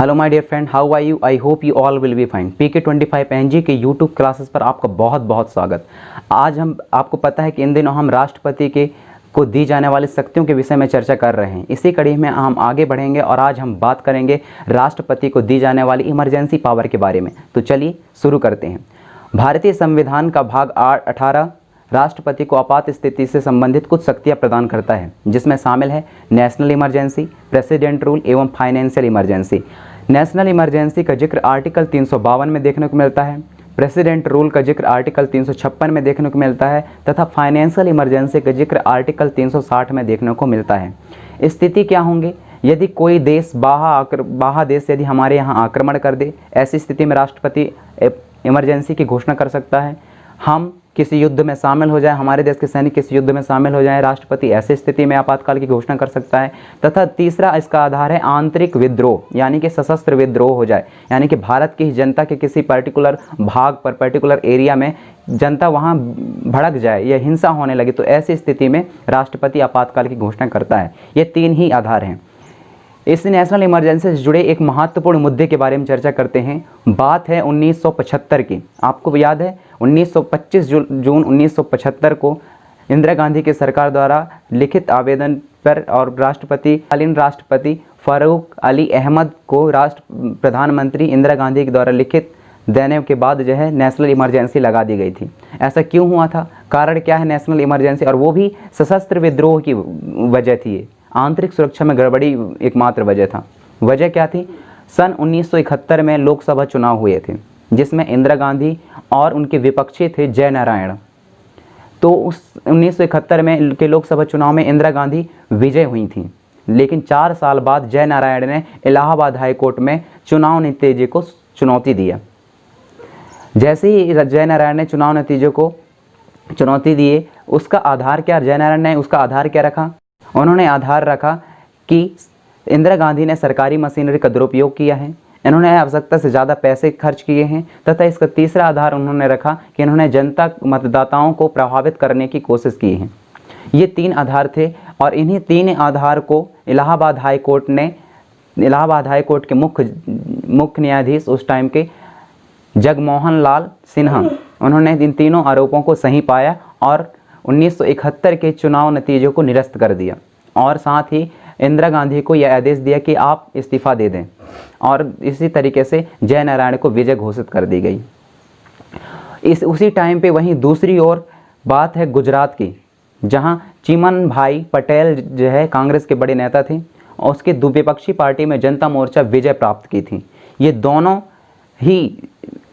Hello my dear friend, how are you? I hope you all will be fine. PK25NG के YouTube classes पर आपका बहुत बहुत स्वागत। आज हम आपको पता है कि इन दिनों हम राष्ट्रपति के को दी जाने वाली शक्तियों के विषय में चर्चा कर रहे हैं। इसी कड़ी में हम आगे बढ़ेंगे और आज हम बात करेंगे राष्ट्रपति को दी जाने वाली इमरजेंसी पावर के बारे में। तो चलिए शुरू करते हैं। भारतीय संविधान का भाग 18 राष्ट्रपति को आपात स्थिति से संबंधित कुछ शक्तियां प्रदान करता है, जिसमें शामिल है नेशनल इमरजेंसी, प्रेसिडेंट रूल एवं फाइनेंशियल इमरजेंसी। नेशनल इमरजेंसी का जिक्र आर्टिकल 352 में देखने को मिलता है, प्रेसिडेंट रूल का जिक्र आर्टिकल 356 में देखने को मिलता है तथा फाइनेंशियल इमरजेंसी का जिक्र आर्टिकल 360 में देखने को मिलता है। स्थिति क्या होंगे? यदि कोई देश बाह्य देश यदि हमारे यहाँ आक्रमण कर दे, ऐसी स्थिति में राष्ट्रपति इमरजेंसी की घोषणा कर सकता है। हम किसी युद्ध में शामिल हो जाए, हमारे देश के सैनिक किसी युद्ध में शामिल हो जाए, राष्ट्रपति ऐसी स्थिति में आपातकाल की घोषणा कर सकता है। तथा तीसरा इसका आधार है आंतरिक विद्रोह, यानी कि सशस्त्र विद्रोह हो जाए, यानी कि भारत की जनता के किसी पर्टिकुलर भाग पर, पर्टिकुलर एरिया में जनता वहाँ भड़क जाए या हिंसा होने लगे, तो ऐसी स्थिति में राष्ट्रपति आपातकाल की घोषणा करता है। ये तीन ही आधार हैं। इस नेशनल इमरजेंसी से जुड़े एक महत्वपूर्ण मुद्दे के बारे में चर्चा करते हैं। बात है 1975 की। आपको याद है 25 जून 1975 को इंदिरा गांधी की सरकार द्वारा लिखित आवेदन पर और तत्कालीन राष्ट्रपति फारूक अली अहमद को प्रधानमंत्री इंदिरा गांधी के द्वारा लिखित देने के बाद जो है नेशनल इमरजेंसी लगा दी गई थी। ऐसा क्यों हुआ था? कारण क्या है नेशनल इमरजेंसी? और वो भी सशस्त्र विद्रोह की वजह थी। आंतरिक सुरक्षा में गड़बड़ी एकमात्र वजह था। वजह क्या थी? सन 1971 में लोकसभा चुनाव हुए थे, जिसमें इंदिरा गांधी और उनके विपक्षी थे जय नारायण। तो उस 1971 में के लोकसभा चुनाव में इंदिरा गांधी विजय हुई थी, लेकिन 4 साल बाद जय नारायण ने इलाहाबाद हाई कोर्ट में चुनाव नतीजे को चुनौती दिया। जैसे ही जय नारायण ने चुनाव नतीजे को चुनौती दिए, उसका आधार क्या, जय नारायण ने उसका आधार क्या रखा? उन्होंने आधार रखा कि इंदिरा गांधी ने सरकारी मशीनरी का दुरुपयोग किया है, इन्होंने आवश्यकता से ज़्यादा पैसे खर्च किए हैं, तथा इसका तीसरा आधार उन्होंने रखा कि इन्होंने जनता मतदाताओं को प्रभावित करने की कोशिश की है। ये 3 आधार थे और इन्हीं 3 आधार को इलाहाबाद हाई कोर्ट के मुख्य न्यायाधीश उस टाइम के जगमोहन लाल सिन्हा, उन्होंने इन तीनों आरोपों को सही पाया और 1971 के चुनाव नतीजों को निरस्त कर दिया और साथ ही इंदिरा गांधी को यह आदेश दिया कि आप इस्तीफा दे दें, और इसी तरीके से जय नारायण को विजय घोषित कर दी गई। उसी टाइम पे वहीं दूसरी ओर बात है गुजरात की, जहां चिमन भाई पटेल जो है कांग्रेस के बड़े नेता थे और उसके विपक्षी पार्टी में जनता मोर्चा विजय प्राप्त की थी। ये दोनों ही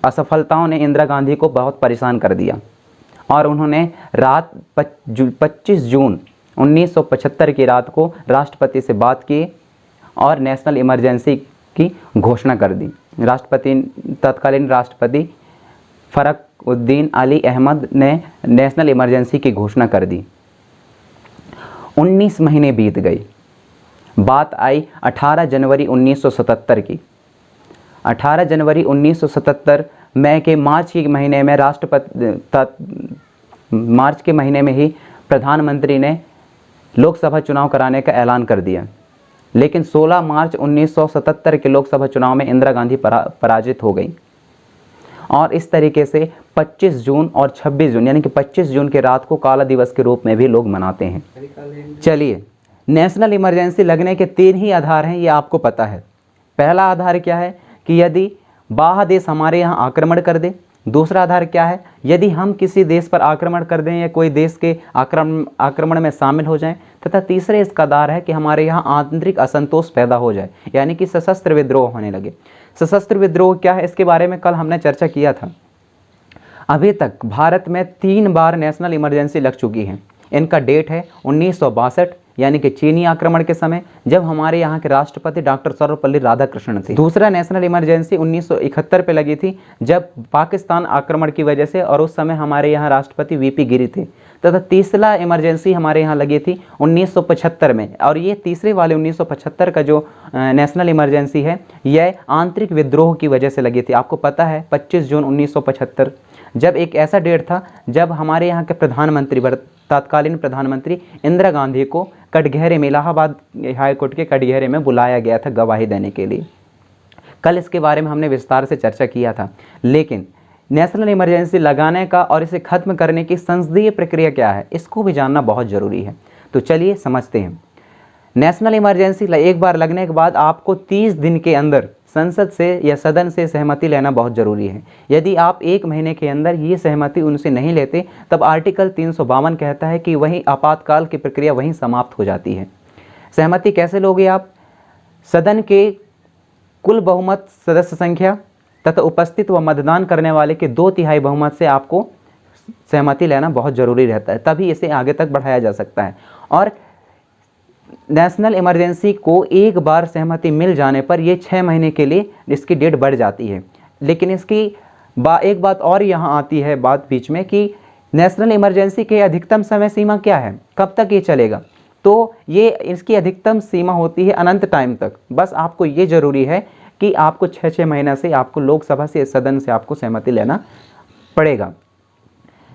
असफलताओं ने इंदिरा गांधी को बहुत परेशान कर दिया और उन्होंने रात 25 जून 1975 की रात को राष्ट्रपति से बात की और नेशनल इमरजेंसी की घोषणा कर दी। तत्कालीन राष्ट्रपति फरुख अली अहमद ने नेशनल इमरजेंसी की घोषणा कर दी। 19 महीने बीत गए। बात आई 18 जनवरी 1977 की। 18 जनवरी 1977 मार्च के महीने में ही प्रधानमंत्री ने लोकसभा चुनाव कराने का ऐलान कर दिया, लेकिन 16 मार्च 1977 के लोकसभा चुनाव में इंदिरा गांधी पराजित हो गई और इस तरीके से 25 जून और 26 जून यानी कि 25 जून की रात को काला दिवस के रूप में भी लोग मनाते हैं। चलिए, नेशनल इमरजेंसी लगने के 3 ही आधार हैं, ये आपको पता है। पहला आधार क्या है कि यदि बाह्य देश हमारे यहाँ आक्रमण कर दे। दूसरा आधार क्या है? यदि हम किसी देश पर आक्रमण कर दें या कोई देश के आक्रमण में शामिल हो जाएं। तथा तीसरा इसका आधार है कि हमारे यहाँ आंतरिक असंतोष पैदा हो जाए, यानी कि सशस्त्र विद्रोह होने लगे। सशस्त्र विद्रोह क्या है, इसके बारे में कल हमने चर्चा किया था। अभी तक भारत में 3 बार नेशनल इमरजेंसी लग चुकी है। इनका डेट है 1962, यानी कि चीनी आक्रमण के समय, जब हमारे यहाँ के राष्ट्रपति डॉक्टर सर्वपल्ली राधाकृष्णन थे। दूसरा नेशनल इमरजेंसी 1971 पे लगी थी, जब पाकिस्तान आक्रमण की वजह से, और उस समय हमारे यहाँ राष्ट्रपति वीपी गिरी थे। तथा तीसरा इमरजेंसी हमारे यहाँ लगी थी 1975 में, और ये तीसरे वाले 1975 का जो नेशनल इमरजेंसी है, यह आंतरिक विद्रोह की वजह से लगी थी। आपको पता है 25 जून 1975 जब एक ऐसा डेट था जब हमारे यहाँ के तत्कालीन प्रधानमंत्री इंदिरा गांधी को कटघरे में, इलाहाबाद हाई कोर्ट के कटघरे में बुलाया गया था गवाही देने के लिए। कल इसके बारे में हमने विस्तार से चर्चा किया था। लेकिन नेशनल इमरजेंसी लगाने का और इसे ख़त्म करने की संसदीय प्रक्रिया क्या है, इसको भी जानना बहुत ज़रूरी है। तो चलिए समझते हैं। नेशनल इमरजेंसी एक बार लगने के बाद आपको 30 दिन के अंदर संसद से या सदन से सहमति लेना बहुत ज़रूरी है। यदि आप 1 महीने के अंदर ये सहमति उनसे नहीं लेते, तब आर्टिकल 352 कहता है कि वहीं आपातकाल की प्रक्रिया वहीं समाप्त हो जाती है। सहमति कैसे लोगे आप? सदन के कुल बहुमत सदस्य संख्या तथा उपस्थित व मतदान करने वाले के 2/3 बहुमत से आपको सहमति लेना बहुत ज़रूरी रहता है, तभी इसे आगे तक बढ़ाया जा सकता है। और नेशनल इमरजेंसी को एक बार सहमति मिल जाने पर यह 6 महीने के लिए इसकी डेट बढ़ जाती है। लेकिन इसकी एक बात और यहाँ आती है बात बीच में कि नेशनल इमरजेंसी के अधिकतम समय सीमा क्या है, कब तक ये चलेगा? तो ये इसकी अधिकतम सीमा होती है अनंत टाइम तक। बस आपको ये ज़रूरी है कि आपको 6 महीना से आपको लोकसभा से, सदन से आपको सहमति लेना पड़ेगा।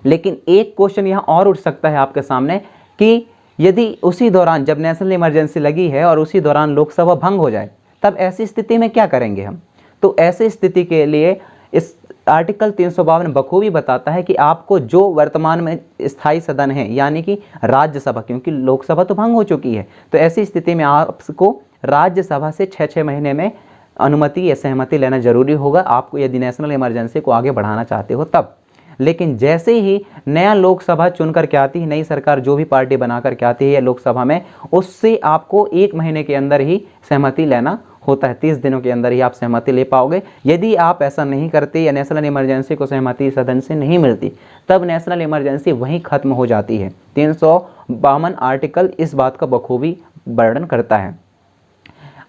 लेकिन एक क्वेश्चन यहाँ और उठ सकता है आपके सामने कि यदि उसी दौरान जब नेशनल इमरजेंसी लगी है और उसी दौरान लोकसभा भंग हो जाए, तब ऐसी स्थिति में क्या करेंगे हम? तो ऐसी स्थिति के लिए इस आर्टिकल 352 बखूबी बताता है कि आपको जो वर्तमान में स्थायी सदन है यानी कि राज्यसभा, क्योंकि लोकसभा तो भंग हो चुकी है, तो ऐसी स्थिति में आपको राज्यसभा से 6 महीने में अनुमति या सहमति लेना जरूरी होगा, आपको यदि नेशनल इमरजेंसी को आगे बढ़ाना चाहते हो तब। लेकिन जैसे ही नया लोकसभा चुन करके आती है, नई सरकार जो भी पार्टी बना करके आती है या लोकसभा में, उससे आपको 1 महीने के अंदर ही सहमति लेना होता है। 30 दिनों के अंदर ही आप सहमति ले पाओगे। यदि आप ऐसा नहीं करते या नेशनल इमरजेंसी को सहमति सदन से नहीं मिलती, तब नेशनल इमरजेंसी वहीं खत्म हो जाती है। 352 आर्टिकल इस बात का बखूबी वर्णन करता है।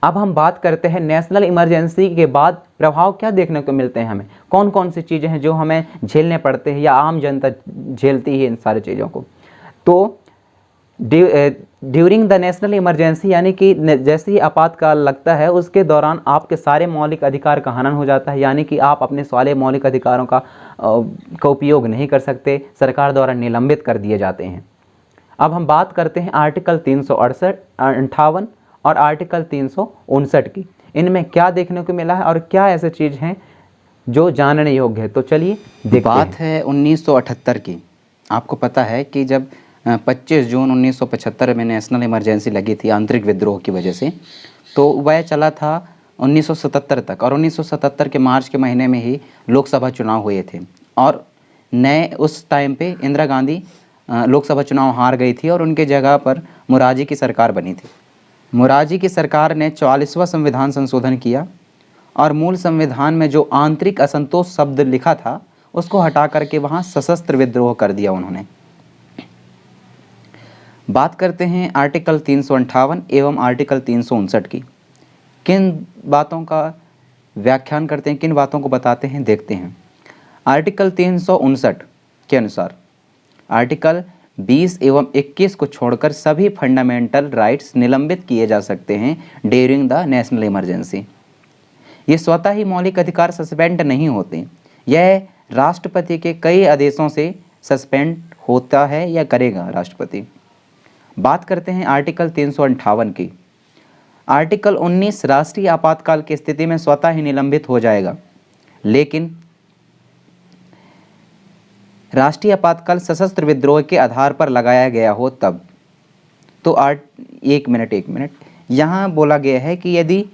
अब हम बात करते हैं नेशनल इमरजेंसी के बाद प्रभाव क्या देखने को मिलते हैं हमें, कौन कौन सी चीज़ें हैं जो हमें झेलने पड़ते हैं या आम जनता झेलती है इन सारी चीज़ों को। तो ड्यूरिंग द नेशनल इमरजेंसी यानी कि जैसे ही आपातकाल लगता है उसके दौरान आपके सारे मौलिक अधिकार का हनन हो जाता है, यानी कि आप अपने सारे मौलिक अधिकारों का उपयोग नहीं कर सकते, सरकार द्वारा निलंबित कर दिए जाते हैं। अब हम बात करते हैं आर्टिकल 358 और आर्टिकल 359 की। इनमें क्या देखने को मिला है और क्या ऐसे चीज़ हैं जो जानने योग्य है, तो चलिए देखते बात है 1978 की। आपको पता है कि जब 25 जून 1975 में नेशनल इमरजेंसी लगी थी आंतरिक विद्रोह की वजह से, तो वह चला था 1977 तक, और 1977 के मार्च के महीने में ही लोकसभा चुनाव हुए थे। और नए उस टाइम पे इंदिरा गांधी लोकसभा चुनाव हार गई थी और उनके जगह पर मोरारजी की सरकार बनी थी। मोरारजी की सरकार ने 44वां संविधान संशोधन किया और मूल संविधान में जो आंतरिक असंतोष शब्द लिखा था उसको हटा करके वहाँ सशस्त्र विद्रोह कर दिया उन्होंने। बात करते हैं आर्टिकल 358 एवं आर्टिकल 359 की। किन बातों का व्याख्यान करते हैं, किन बातों को बताते हैं, देखते हैं। आर्टिकल 359 के अनुसार आर्टिकल 20 एवं 21 को छोड़कर सभी फंडामेंटल राइट्स निलंबित किए जा सकते हैं ड्यूरिंग द नेशनल इमरजेंसी। ये स्वतः ही मौलिक अधिकार सस्पेंड नहीं होते, यह राष्ट्रपति के कई आदेशों से सस्पेंड होता है या करेगा राष्ट्रपति। बात करते हैं आर्टिकल 358 की। आर्टिकल 19 राष्ट्रीय आपातकाल की स्थिति में स्वतः ही निलंबित हो जाएगा, लेकिन राष्ट्रीय आपातकाल सशस्त्र विद्रोह के आधार पर लगाया गया हो तब। तो एक मिनट यहाँ बोला गया है कि यदि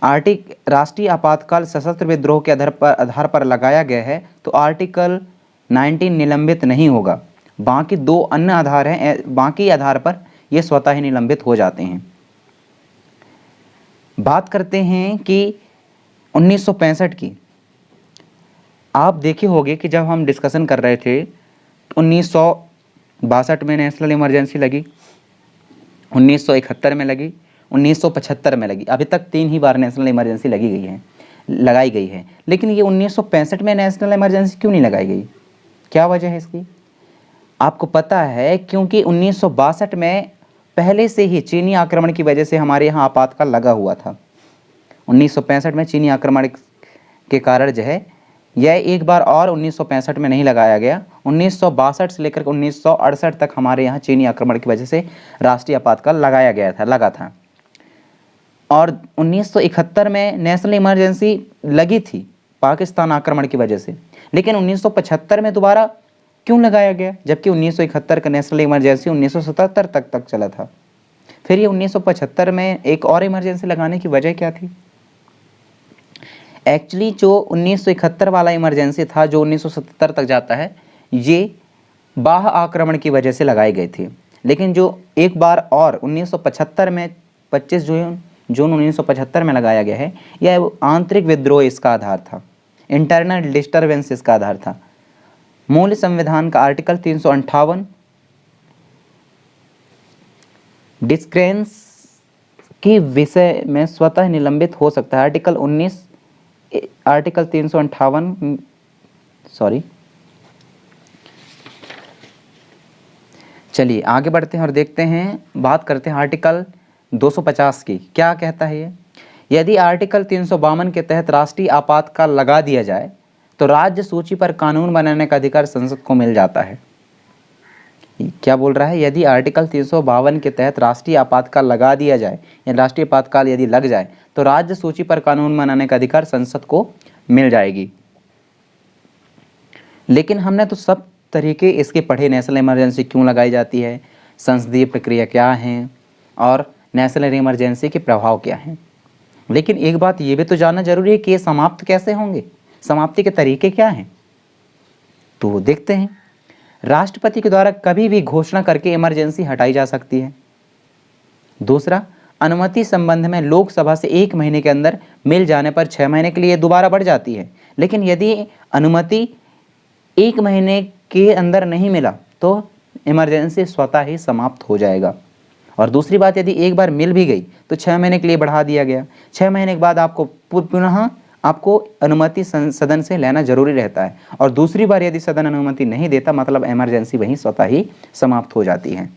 राष्ट्रीय आपातकाल सशस्त्र विद्रोह के आधार पर लगाया गया है तो आर्टिकल 19 निलंबित नहीं होगा। बाकी 2 अन्य आधार हैं, बाकी आधार पर ये स्वतः ही निलंबित हो जाते हैं। बात करते हैं कि 1965 की। आप देखे होंगे कि जब हम डिस्कशन कर रहे थे 1962 में नेशनल इमरजेंसी लगी, 1971 में लगी, 1975 में लगी। अभी तक 3 ही बार नेशनल इमरजेंसी लगाई गई है। लेकिन ये 1965 में नेशनल इमरजेंसी क्यों नहीं लगाई गई? क्या वजह है इसकी? आपको पता है क्योंकि 1962 में पहले से ही चीनी आक्रमण की वजह से हमारे यहाँ आपातकाल लगा हुआ था। 1965 में चीनी आक्रमण के कारण जो है यह एक बार और 1965 में नहीं लगाया गया। 1962 से लेकर 1968 तक हमारे यहाँ चीनी आक्रमण की वजह से राष्ट्रीय आपातकाल लगा था। और 1971 में नेशनल इमरजेंसी लगी थी पाकिस्तान आक्रमण की वजह से, लेकिन 1975 में दोबारा क्यों लगाया गया, जबकि 1971 का नेशनल इमरजेंसी 1977 तक चला था। फिर ये 1975 में एक और इमरजेंसी लगाने की वजह क्या थी? एक्चुअली जो 1971 वाला इमरजेंसी था जो 1977 तक जाता है, ये बाह्य आक्रमण की वजह से लगाए गए थे। लेकिन जो एक बार और 1975 में 25 जून 1975 में लगाया गया है, यह आंतरिक विद्रोह इसका आधार था, इंटरनल डिस्टर्बेंस इसका आधार था। मूल संविधान का आर्टिकल 358 डिस्क्रेंस के विषय में स्वतः निलंबित हो सकता है। आर्टिकल 358 चलिए आगे बढ़ते हैं और देखते हैं, बात करते हैं आर्टिकल 250 की। क्या कहता है ये? यदि आर्टिकल 352 के तहत राष्ट्रीय आपातकाल लगा दिया जाए तो राज्य सूची पर कानून बनाने का अधिकार संसद को मिल जाता है। क्या बोल रहा है? यदि आर्टिकल 352 के तहत राष्ट्रीय आपातकाल लगा दिया जाए या राष्ट्रीय आपातकाल यदि लग जाए तो राज्य सूची पर कानून बनाने का अधिकार संसद को मिल जाएगी। लेकिन हमने तो सब तरीके इसके पढ़े, नेशनल इमरजेंसी क्यों लगाई जाती है, संसदीय प्रक्रिया क्या है और नेशनल इमरजेंसी के प्रभाव क्या हैं। लेकिन एक बात ये भी तो जानना जरूरी है कि ये समाप्त कैसे होंगे, समाप्ति के तरीके क्या हैं। तो देखते हैं। राष्ट्रपति के द्वारा कभी भी घोषणा करके इमरजेंसी हटाई जा सकती है। दूसरा, अनुमति संबंध में लोकसभा से 1 महीने के अंदर मिल जाने पर 6 महीने के लिए दोबारा बढ़ जाती है। लेकिन यदि अनुमति 1 महीने के अंदर नहीं मिला तो इमरजेंसी स्वतः ही समाप्त हो जाएगा। और दूसरी बात, यदि एक बार मिल भी गई तो 6 महीने के लिए बढ़ा दिया गया। 6 महीने के बाद आपको पुनः आपको अनुमति सदन से लेना जरूरी रहता है। और दूसरी बार यदि सदन अनुमति नहीं देता, मतलब इमरजेंसी वहीं स्वतः ही समाप्त हो जाती है।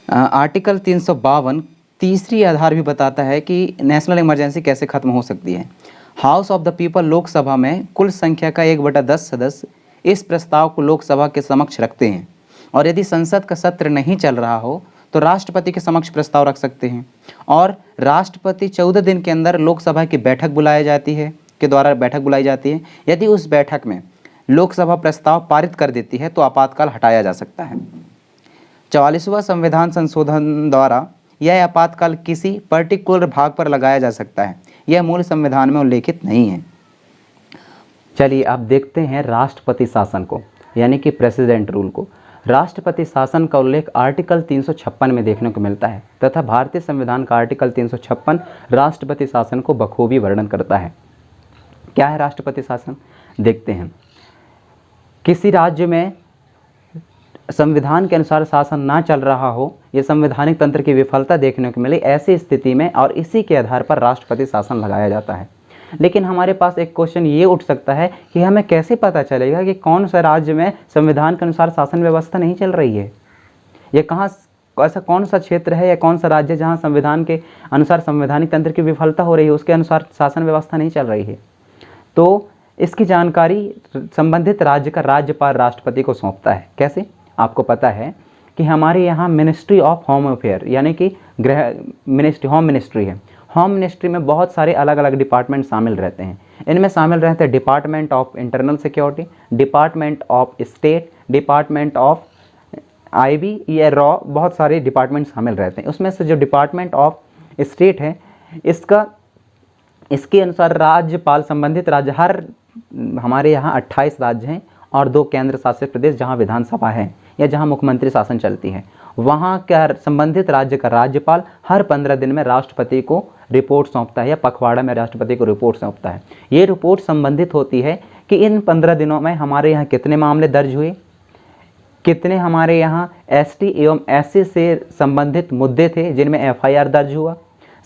आर्टिकल 352 तीसरी आधार भी बताता है कि नेशनल इमरजेंसी कैसे खत्म हो सकती है। House of the people Lok Sabha में कुल संख्या का 1/10 सदस्य इस प्रस्ताव को लोकसभा के समक्ष रखते हैं और यदि संसद का सत्र नहीं चल रहा हो तो राष्ट्रपति के समक्ष प्रस्ताव रख सकते हैं। और राष्ट्रपति 14 दिन के अंदर लोकसभा की बैठक बुलाई जाती है यदि उस बैठक में लोकसभा प्रस्ताव पारित कर देती है तो आपातकाल हटाया जा सकता है। 44वां संविधान संशोधन द्वारा यह आपातकाल किसी पर्टिकुलर भाग पर लगाया जा सकता है, यह मूल संविधान में उल्लेखित नहीं है। चलिए अब देखते हैं राष्ट्रपति शासन को, यानी कि प्रेसिडेंट रूल को। राष्ट्रपति शासन का उल्लेख आर्टिकल 356 में देखने को मिलता है तथा भारतीय संविधान का आर्टिकल 356 राष्ट्रपति शासन को बखूबी वर्णन करता है। क्या है राष्ट्रपति शासन? देखते हैं। किसी राज्य में संविधान के अनुसार शासन ना चल रहा हो, यह संवैधानिक तंत्र की विफलता देखने को मिले, ऐसी स्थिति में और इसी के आधार पर राष्ट्रपति शासन लगाया जाता है। लेकिन हमारे पास एक क्वेश्चन ये उठ सकता है कि हमें कैसे पता चलेगा कि कौन सा राज्य में संविधान के अनुसार शासन व्यवस्था नहीं चल रही है, या कहाँ ऐसा कौन सा क्षेत्र है या कौन सा राज्य जहाँ संविधान के अनुसार संवैधानिक तंत्र की विफलता हो रही है, उसके अनुसार शासन व्यवस्था नहीं चल रही है। तो इसकी जानकारी संबंधित राज्य का राज्यपाल राष्ट्रपति को सौंपता है। कैसे? आपको पता है कि हमारे यहाँ मिनिस्ट्री ऑफ होम अफेयर यानी कि होम मिनिस्ट्री है। होम मिनिस्ट्री में बहुत सारे अलग अलग डिपार्टमेंट शामिल रहते हैं। इनमें शामिल रहते हैं department of internal security, department of state, department of IB या रॉ, बहुत सारे डिपार्टमेंट शामिल रहते हैं। उसमें से जो डिपार्टमेंट ऑफ स्टेट है इसके अनुसार राज्यपाल संबंधित राज्य, हमारे यहाँ 28 राज्य हैं और 2 केंद्र शासित प्रदेश जहाँ विधानसभा है या जहाँ मुख्यमंत्री शासन चलती है, वहाँ का संबंधित राज्य का राज्यपाल हर 15 दिन में राष्ट्रपति को रिपोर्ट सौंपता है या पखवाड़ा में राष्ट्रपति को रिपोर्ट सौंपता है। ये रिपोर्ट संबंधित होती है कि इन 15 दिनों में हमारे यहाँ कितने मामले दर्ज हुए, कितने हमारे यहाँ एसटी एवं एससी से संबंधित मुद्दे थे जिनमें एफआईआर दर्ज हुआ,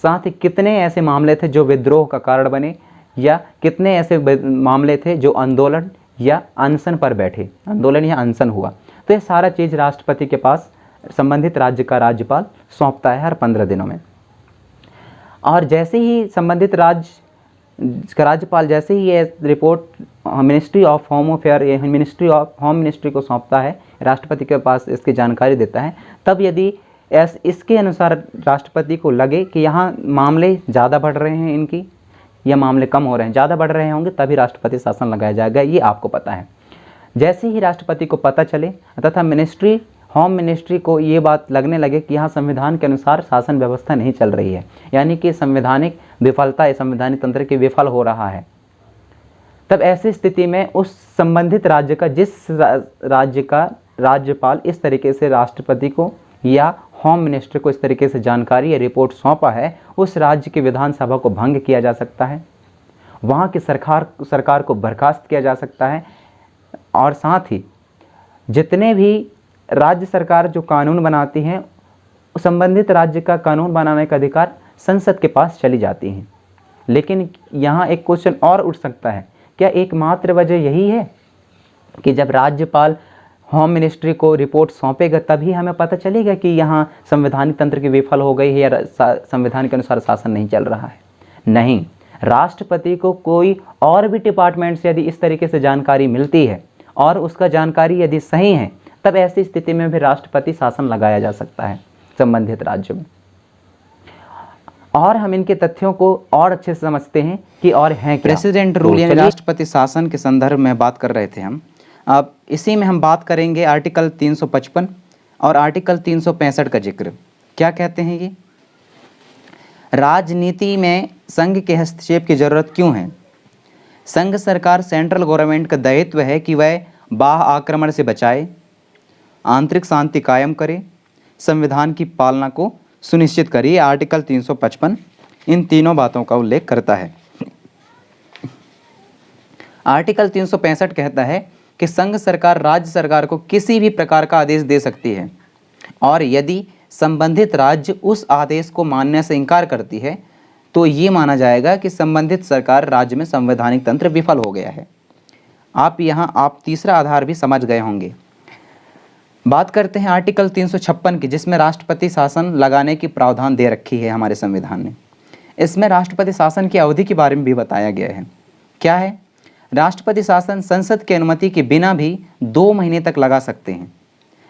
साथ ही कितने ऐसे मामले थे जो विद्रोह का कारण बने, या कितने ऐसे मामले थे जो आंदोलन या अनशन पर बैठे, आंदोलन या अनशन हुआ। तो ये सारा चीज़ राष्ट्रपति के पास संबंधित राज्य का राज्यपाल सौंपता है हर 15 दिनों में। और जैसे ही संबंधित राज्य का राज्यपाल जैसे ही ये report ministry of home affair या मिनिस्ट्री ऑफ होम मिनिस्ट्री को सौंपता है, राष्ट्रपति के पास इसकी जानकारी देता है, तब यदि इसके अनुसार राष्ट्रपति को लगे कि यहाँ मामले ज़्यादा बढ़ रहे हैं इनकी या मामले कम हो रहे हैं, ज़्यादा बढ़ रहे होंगे, तभी राष्ट्रपति शासन लगाया जाएगा, ये आपको पता है। जैसे ही राष्ट्रपति को पता चले तथा होम मिनिस्ट्री को ये बात लगने लगे कि यहाँ संविधान के अनुसार शासन व्यवस्था नहीं चल रही है, यानी कि संवैधानिक विफलता या संवैधानिक तंत्र के विफल हो रहा है, तब ऐसी स्थिति में उस संबंधित राज्य का जिस राज्य का राज्यपाल इस तरीके से राष्ट्रपति को या होम मिनिस्टर को इस तरीके से जानकारी या रिपोर्ट सौंपा है, उस राज्य की विधानसभा को भंग किया जा सकता है, वहाँ की सरकार को बर्खास्त किया जा सकता है, और साथ ही जितने भी राज्य सरकार जो कानून बनाती हैं, संबंधित राज्य का कानून बनाने का अधिकार संसद के पास चली जाती हैं। लेकिन यहाँ एक क्वेश्चन और उठ सकता है, क्या एकमात्र वजह यही है कि जब राज्यपाल होम मिनिस्ट्री को रिपोर्ट सौंपेगा तभी हमें पता चलेगा कि यहाँ संवैधानिक तंत्र की विफल हो गई है या संविधान के अनुसार शासन नहीं चल रहा है? नहीं, राष्ट्रपति को कोई और भी डिपार्टमेंट से यदि इस तरीके से जानकारी मिलती है और उसका जानकारी यदि सही है, तब ऐसी स्थिति में भी राष्ट्रपति शासन लगाया जा सकता है संबंधित राज्य में। और हम इनके तथ्यों को और अच्छे से समझते हैं कि और हैं क्या। प्रेसिडेंट रूल यानी राष्ट्रपति शासन के संदर्भ में बात कर रहे थे हम। अब इसी में हम बात करेंगे आर्टिकल 355 और आर्टिकल 365 का जिक्र। क्या कहते हैं ये? राजनीति में संघ के हस्तक्षेप की जरूरत क्यों है? संघ सरकार सेंट्रल गवर्नमेंट का दायित्व है कि वह बाह्य आक्रमण से बचाए, आंतरिक शांति कायम करे, संविधान की पालना को सुनिश्चित करे। आर्टिकल 355 इन तीनों बातों का उल्लेख करता है। आर्टिकल 365 कहता है कि संघ सरकार राज्य सरकार को किसी भी प्रकार का आदेश दे सकती है, और यदि संबंधित राज्य उस आदेश को मानने से इनकार करती है तो ये माना जाएगा कि संबंधित सरकार राज्य में संवैधानिक तंत्र विफल हो गया है। आप तीसरा आधार भी समझ गए होंगे। बात करते हैं आर्टिकल 356 की, जिसमें राष्ट्रपति शासन लगाने की प्रावधान दे रखी है हमारे संविधान ने। इसमें राष्ट्रपति शासन की अवधि के बारे में भी बताया गया है। क्या है? राष्ट्रपति शासन संसद की अनुमति के बिना भी 2 महीने तक लगा सकते हैं,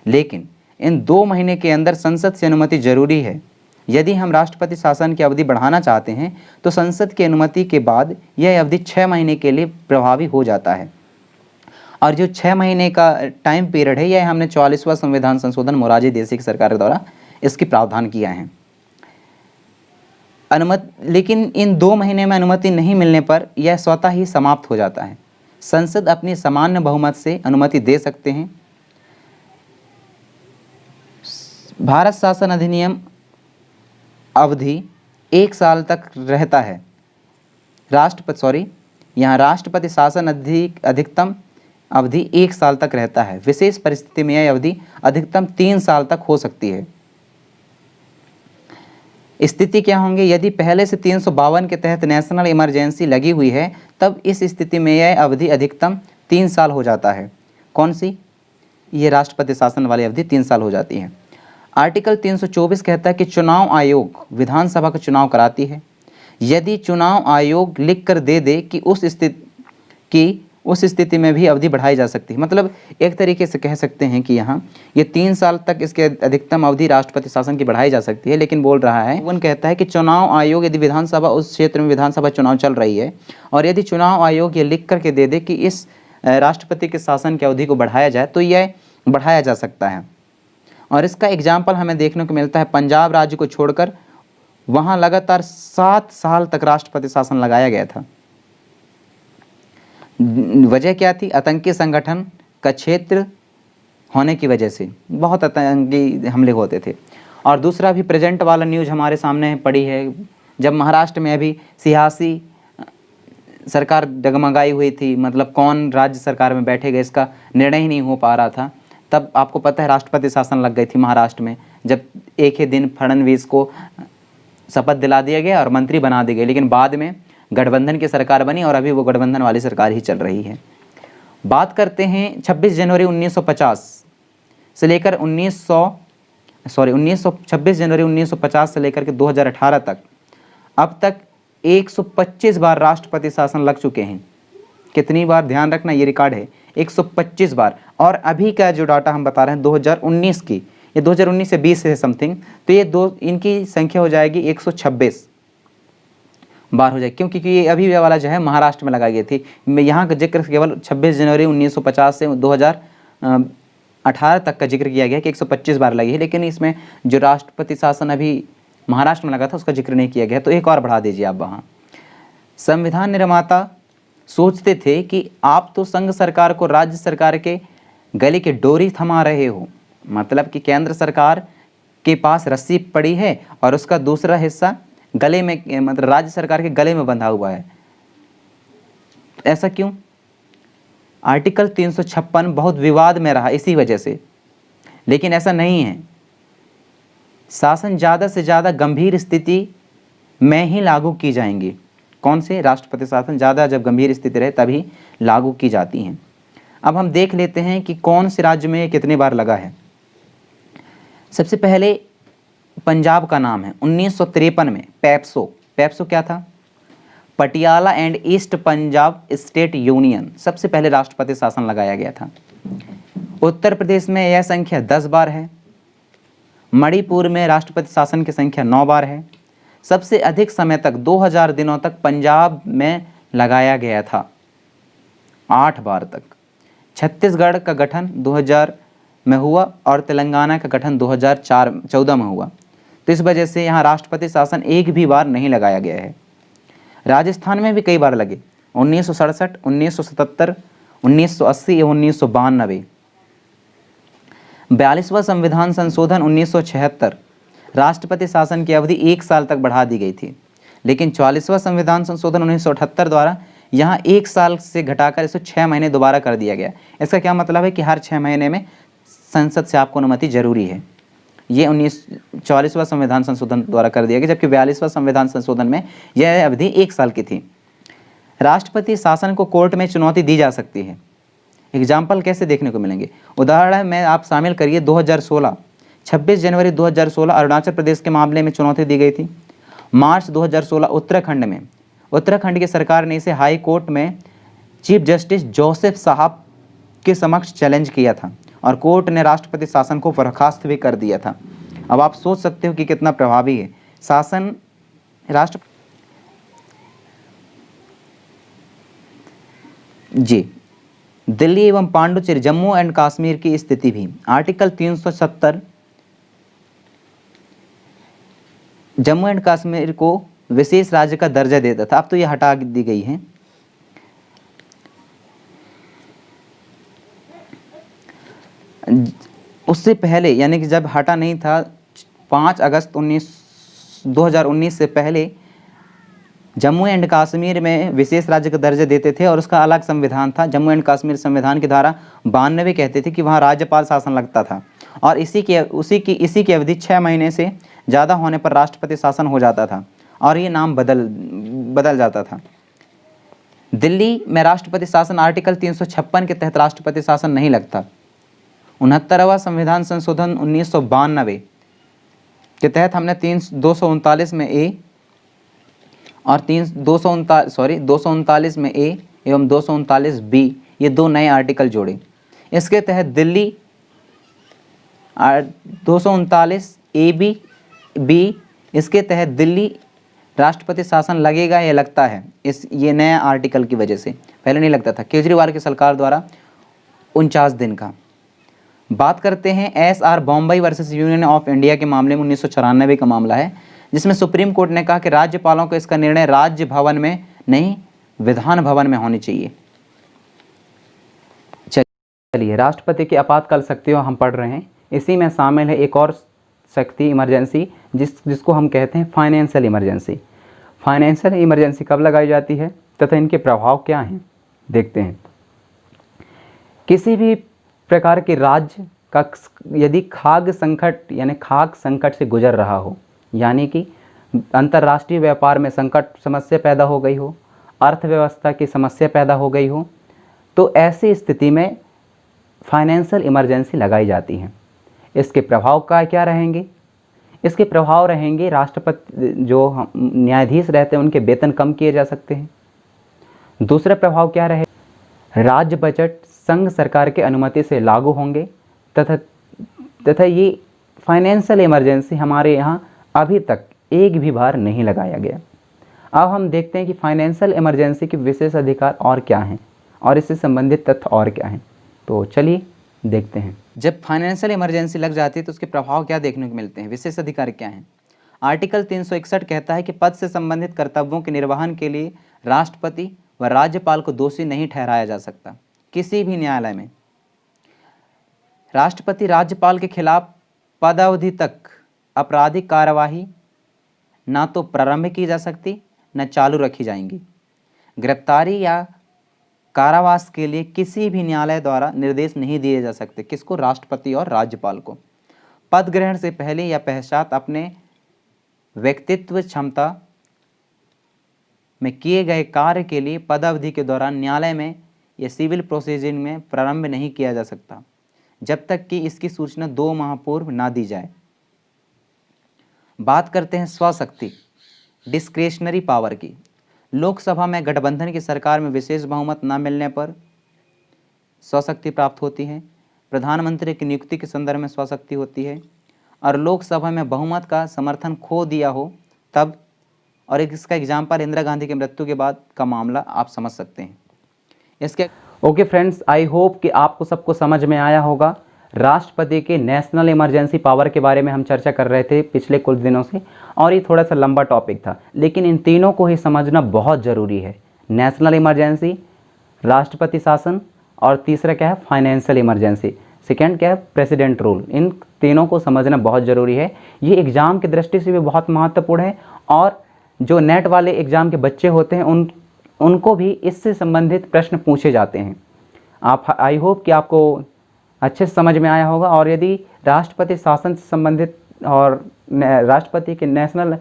लेकिन इन 2 महीने के अंदर संसद से अनुमति जरूरी है। यदि हम राष्ट्रपति शासन की अवधि बढ़ाना चाहते हैं तो संसद की अनुमति के बाद यह अवधि 6 महीने के लिए प्रभावी हो जाता है। और जो 6 महीने का टाइम पीरियड है, यह हमने 44वां संविधान संशोधन मोरारजी देसाई की सरकार द्वारा इसकी प्रावधान किया है। लेकिन इन 2 महीने में अनुमति नहीं मिलने पर यह स्वतः ही समाप्त हो जाता है। संसद अपनी सामान्य बहुमत से अनुमति दे सकते हैं। भारत शासन अधिनियम अवधि 1 साल तक रहता है। राष्ट्रपति शासन अधिकतम अवधि 1 साल तक रहता है। विशेष परिस्थिति में यह अवधि अधिकतम 3 साल तक हो सकती है। स्थिति क्या होंगे? यदि पहले से 352 के तहत नेशनल इमरजेंसी लगी हुई है, तब इस स्थिति में यह अवधि अधिकतम 3 साल हो जाता है। कौन सी? ये राष्ट्रपति शासन वाली अवधि 3 साल हो जाती है। आर्टिकल 324 कहता है कि चुनाव आयोग विधानसभा का चुनाव कराती है। यदि चुनाव आयोग लिख कर दे दे कि उस स्थिति में भी अवधि बढ़ाई जा सकती है। मतलब एक तरीके से कह सकते हैं कि यहाँ ये 3 साल तक इसके अधिकतम अवधि राष्ट्रपति शासन की बढ़ाई जा सकती है। लेकिन बोल रहा है, वो कहता है कि चुनाव आयोग यदि विधानसभा उस क्षेत्र में विधानसभा चुनाव चल रही है और यदि चुनाव आयोग ये लिख करके दे दे कि इस राष्ट्रपति के शासन की अवधि को बढ़ाया जाए तो यह बढ़ाया जा सकता है। और इसका एग्जाम्पल हमें देखने को मिलता है पंजाब राज्य को छोड़कर, वहाँ लगातार 7 साल तक राष्ट्रपति शासन लगाया गया था। वजह क्या थी? आतंकी संगठन का क्षेत्र होने की वजह से बहुत आतंकी हमले होते थे। और दूसरा भी प्रेजेंट वाला न्यूज़ हमारे सामने पड़ी है, जब महाराष्ट्र में अभी सियासी सरकार डगमगाई हुई थी, मतलब कौन राज्य सरकार में बैठेगा इसका निर्णय ही नहीं हो पा रहा था, तब आपको पता है राष्ट्रपति शासन लग गई थी महाराष्ट्र में, जब एक ही दिन फडणवीस को शपथ दिला दिया गया और मंत्री बना दिए गए। लेकिन बाद में गठबंधन की सरकार बनी और अभी वो गठबंधन वाली सरकार ही चल रही है। बात करते हैं 26 जनवरी 1950 से लेकर 26 जनवरी 1950 से लेकर के 2018 तक अब तक 125 बार राष्ट्रपति शासन लग चुके हैं। कितनी बार? ध्यान रखना, ये रिकॉर्ड है 125 बार। और अभी का जो डाटा हम बता रहे हैं 2019 की, ये 2019 से 20 है समथिंग, तो ये दो इनकी संख्या हो जाएगी 126 बार हो जाएगी, क्योंकि ये अभी ये वाला जो है महाराष्ट्र में लगाई गई थी। मैं यहाँ का जिक्र केवल 26 जनवरी 1950 से 2018 तक का जिक्र किया गया कि 125 बार लगी है, लेकिन इसमें जो राष्ट्रपति शासन अभी महाराष्ट्र में लगा था उसका जिक्र नहीं किया गया, तो एक और बढ़ा दीजिए आप वहाँ। संविधान निर्माता सोचते थे कि आप तो संघ सरकार को राज्य सरकार के गले की डोरी थमा रहे हो, मतलब कि केंद्र सरकार के पास रस्सी पड़ी है और उसका दूसरा हिस्सा गले में, मतलब राज्य सरकार के गले में बंधा हुआ है। ऐसा क्यों? आर्टिकल 356 बहुत विवाद में रहा इसी वजह से, लेकिन ऐसा नहीं है। शासन ज़्यादा से ज़्यादा गंभीर स्थिति में ही लागू की जाएंगी। कौन से? राष्ट्रपति शासन ज़्यादा जब गंभीर स्थिति रहे तभी लागू की जाती हैं। अब हम देख लेते हैं कि कौन से राज्य में कितने बार लगा है। सबसे पहले पंजाब का नाम है 1953 में पैप्सो। पैप्सो क्या था? Patiala and east Punjab state union, सबसे पहले राष्ट्रपति शासन लगाया गया था। उत्तर प्रदेश में यह संख्या 10 बार है। मणिपुर में राष्ट्रपति शासन की संख्या 9 बार है। सबसे अधिक समय तक 2000 दिनों तक पंजाब में लगाया गया था, 8 बार तक। छत्तीसगढ़ का गठन 2000 में हुआ और तेलंगाना का गठन 2014 में हुआ, तो इस वजह से यहाँ राष्ट्रपति शासन एक भी बार नहीं लगाया गया है। राजस्थान में भी कई बार लगे, 1967, 1977, 1980 या 1992। 42वां संविधान संशोधन 1976, राष्ट्रपति शासन की अवधि 1 साल तक बढ़ा दी गई थी, लेकिन 44वां संविधान संशोधन 1978 द्वारा यहाँ 1 साल से घटाकर इसे 6 महीने दोबारा कर दिया गया। इसका क्या मतलब है कि हर 6 महीने में संसद से आपको अनुमति जरूरी है। ये 44वां संविधान संशोधन द्वारा कर दिया गया, जबकि 42वां संविधान संशोधन में यह अवधि 1 साल की थी। राष्ट्रपति शासन को कोर्ट में चुनौती दी जा सकती है। एग्जाम्पल कैसे देखने को मिलेंगे? उदाहरण में आप शामिल करिए 2016, 26 जनवरी 2016 अरुणाचल प्रदेश के मामले में चुनौती दी गई थी। मार्च 2016 उत्तराखंड में उत्तराखंड की सरकार ने इसे हाई कोर्ट में चीफ जस्टिस जोसेफ साहब के समक्ष चैलेंज किया था और कोर्ट ने राष्ट्रपति शासन को बर्खास्त भी कर दिया था। अब आप सोच सकते हो कि कितना प्रभावी है शासन। राष्ट्र जी दिल्ली एवं पांडुचेरी जम्मू एंड कश्मीर की स्थिति भी आर्टिकल 370 जम्मू एंड कश्मीर को विशेष राज्य का दर्जा देता था। अब तो यह हटा दी गई है। उससे पहले यानी कि जब हटा नहीं था, 5 अगस्त 2019 से पहले जम्मू एंड कश्मीर में विशेष राज्य का दर्जा देते थे और उसका अलग संविधान था। जम्मू एंड कश्मीर संविधान की धारा 92 कहते थे कि वहाँ राज्यपाल शासन लगता था और इसी की अवधि 6 महीने से ज़्यादा होने पर राष्ट्रपति शासन हो जाता था और ये नाम बदल जाता था। दिल्ली में राष्ट्रपति शासन आर्टिकल 356 के तहत राष्ट्रपति शासन नहीं लगता। 69वां संविधान संशोधन 1992 के तहत हमने 239 में ए और 239 में ए एवं 239 बी ये 2 नए आर्टिकल जोड़े। इसके तहत दिल्ली 239 ए बी इसके तहत दिल्ली राष्ट्रपति शासन लगेगा या लगता है ये नया आर्टिकल की वजह से। पहले नहीं लगता था। केजरीवाल की सरकार द्वारा 49 दिन का। बात करते हैं SR Bommai versus union of India के मामले में 1994 का मामला है, जिसमें सुप्रीम कोर्ट ने कहा कि राज्यपालों को इसका निर्णय राज्य भवन में नहीं विधान भवन में होनी चाहिए। चलिए, राष्ट्रपति की आपातकाल शक्तियों हम पढ़ रहे हैं। इसी में शामिल है एक और शक्ति इमरजेंसी जिसको हम कहते हैं फाइनेंशियल इमरजेंसी। फाइनेंशियल इमरजेंसी कब लगाई जाती है तथा इनके प्रभाव क्या हैं, देखते हैं। किसी भी प्रकार के राज्य का यदि खाद्य संकट यानी खाद्य संकट से गुजर रहा हो, यानी कि अंतर्राष्ट्रीय व्यापार में संकट समस्या पैदा हो गई हो, अर्थव्यवस्था की समस्या पैदा हो गई हो, तो ऐसी स्थिति में फाइनेंशियल इमरजेंसी लगाई जाती है। इसके प्रभाव क्या रहेंगे? इसके प्रभाव रहेंगे राष्ट्रपति जो न्यायाधीश रहते हैं उनके वेतन कम किए जा सकते हैं। दूसरा प्रभाव क्या रहे? राज्य बजट संघ सरकार के अनुमति से लागू होंगे तथा ये फाइनेंशियल इमरजेंसी हमारे यहाँ अभी तक एक भी बार नहीं लगाया गया। अब हम देखते हैं कि फाइनेंशियल इमरजेंसी के विशेष अधिकार और क्या हैं और इससे संबंधित तथ्य और क्या हैं। तो चलिए देखते हैं। जब फाइनेंशियल इमरजेंसी लग जाती है तो उसके प्रभाव क्या देखने को मिलते हैं, विशेष अधिकार क्या हैं। आर्टिकल 361 कहता है कि पद से संबंधित कर्तव्यों के निर्वहन के लिए राष्ट्रपति व राज्यपाल को दोषी नहीं ठहराया जा सकता। किसी भी न्यायालय में राष्ट्रपति राज्यपाल के खिलाफ पदावधि तक आपराधिक कार्यवाही ना तो प्रारंभ की जा सकती न चालू रखी जाएंगी। गिरफ्तारी या कारावास के लिए किसी भी न्यायालय द्वारा निर्देश नहीं दिए जा सकते। किसको? राष्ट्रपति और राज्यपाल को। पद ग्रहण से पहले या पश्चात अपने व्यक्तित्व क्षमता में किए गए कार्य के लिए पदावधि के दौरान न्यायालय में या सिविल प्रोसीजिंग में प्रारंभ नहीं किया जा सकता जब तक कि इसकी सूचना 2 माह पूर्व ना दी जाए। बात करते हैं स्वशक्ति डिस्क्रेशनरी पावर की। लोकसभा में गठबंधन की सरकार में विशेष बहुमत न मिलने पर स्वशक्ति प्राप्त होती है। प्रधानमंत्री की नियुक्ति के संदर्भ में स्वशक्ति होती है और लोकसभा में बहुमत का समर्थन खो दिया हो तब, और इसका एग्जाम्पल इंदिरा गांधी की मृत्यु के बाद का मामला आप समझ सकते हैं। इसके ओके फ्रेंड्स, आई होप कि आपको सबको समझ में आया होगा। राष्ट्रपति के नेशनल इमरजेंसी पावर के बारे में हम चर्चा कर रहे थे पिछले कुछ दिनों से और ये थोड़ा सा लंबा टॉपिक था, लेकिन इन तीनों को ही समझना बहुत ज़रूरी है। नेशनल इमरजेंसी, राष्ट्रपति शासन और तीसरा क्या है? Financial emergency. सेकेंड क्या है? President rule. इन तीनों को समझना बहुत ज़रूरी है। ये एग्ज़ाम की दृष्टि से भी बहुत महत्वपूर्ण है और जो नेट वाले एग्ज़ाम के बच्चे होते हैं उनको भी इससे संबंधित प्रश्न पूछे जाते हैं। आई होप कि आपको अच्छे से समझ में आया होगा। और यदि राष्ट्रपति शासन से संबंधित और राष्ट्रपति के नेशनल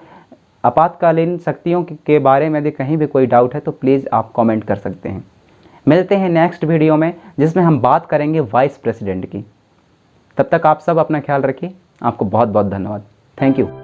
आपातकालीन शक्तियों के बारे में यदि कहीं भी कोई डाउट है तो प्लीज़ आप कमेंट कर सकते हैं। मिलते हैं नेक्स्ट वीडियो में जिसमें हम बात करेंगे वाइस प्रेसिडेंट की। तब तक आप सब अपना ख्याल रखिए। आपको बहुत बहुत धन्यवाद। Thank you.